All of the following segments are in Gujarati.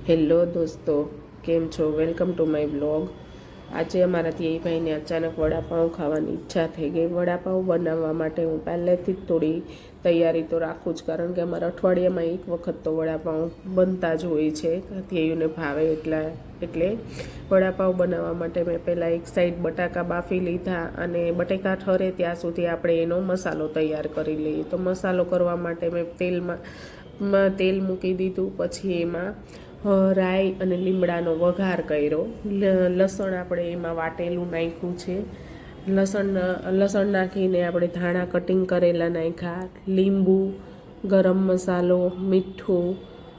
હેલો દોસ્તો, કેમ છો? Welcome to my blog. આજે અમારાથી એ ભાઈને અચાનક વડાપાઉં ખાવાની ઈચ્છા થઈ ગઈ. વડાપાઉં બનાવવા માટે હું પહેલેથી જ થોડી તૈયારી તો રાખું જ, કારણ કે અમારા અઠવાડિયામાં એક વખત તો વડાપાઉં બનતા જ હોય છે. ધ્યેયુને ભાવે એટલે વડાપાઉં બનાવવા માટે મેં પહેલાં એક સાઈડ બટાકા બાફી લીધા, અને બટાકા ઠરે ત્યાં સુધી આપણે એનો મસાલો તૈયાર કરી લઈએ. તો મસાલો કરવા માટે મેં તેલ મૂકી દીધું. પછી એમાં રાઈ અને લીમડાનો વઘાર કર્યો. લસણ આપણે એમાં વાટેલું નાખ્યું છે. લસણ નાખીને આપણે ધાણા કટિંગ કરેલા નાખ્યા, લીંબુ, ગરમ મસાલો, મીઠું,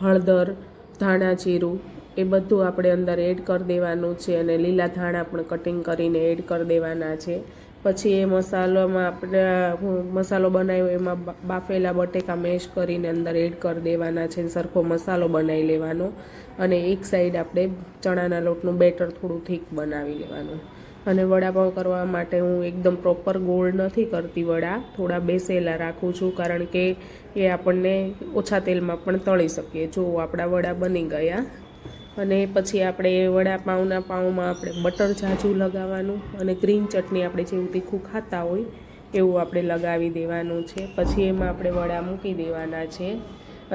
હળદર, ધાણા જીરું એ બધું આપણે અંદર એડ કરી દેવાનું છે, અને લીલા ધાણા પણ કટિંગ કરીને એડ કરી દેવાના છે. પછી એ મસાલામાં આપણે મસાલો બનાવ્યો એમાં બાફેલા બટેકા મેશ કરીને અંદર એડ કરી દેવાના છે. સરખો મસાલો બનાવી લેવાનો, અને એક સાઈડ આપણે ચણાના લોટનું બેટર થોડું થીક બનાવી લેવાનું. અને વડાપાઉં કરવા માટે હું એકદમ પ્રોપર ગોળ નથી કરતી, વડા થોડા બેસેલા રાખું છું, કારણ કે એ આપણને ઓછા તેલમાં પણ તળી શકીએ. જો આપણા વડા બની ગયા, અને પછી આપણે વડાપાઉંના પાઉંમાં આપણે બટર ઝાઝું લગાવવાનું, અને ગ્રીન ચટણી આપણે જેવું તીખું ખાતા હોય એવું આપણે લગાવી દેવાનું છે. પછી એમાં આપણે વડા મૂકી દેવાના છે,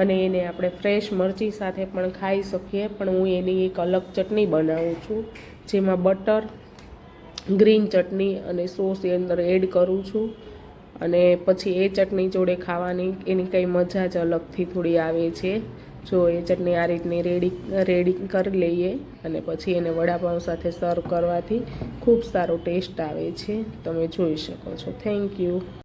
અને એને આપણે ફ્રેશ મરચી સાથે પણ ખાઈ શકીએ. પણ હું એની એક અલગ ચટણી બનાવું છું, જેમાં બટર, ગ્રીન ચટણી અને સોસ એ અંદર એડ કરું છું. અને પછી એ ચટણી જોડે ખાવાની એની કંઈ મજા જ અલગથી થોડી આવે છે. જો એ ચટણી આ રીતની રેડી કરી લઈએ, અને પછી એને વડાપાઉં સાથે સર્વ કરવાથી ખૂબ સારો ટેસ્ટ આવે છે. તમે જોઈ શકો છો. Thank you.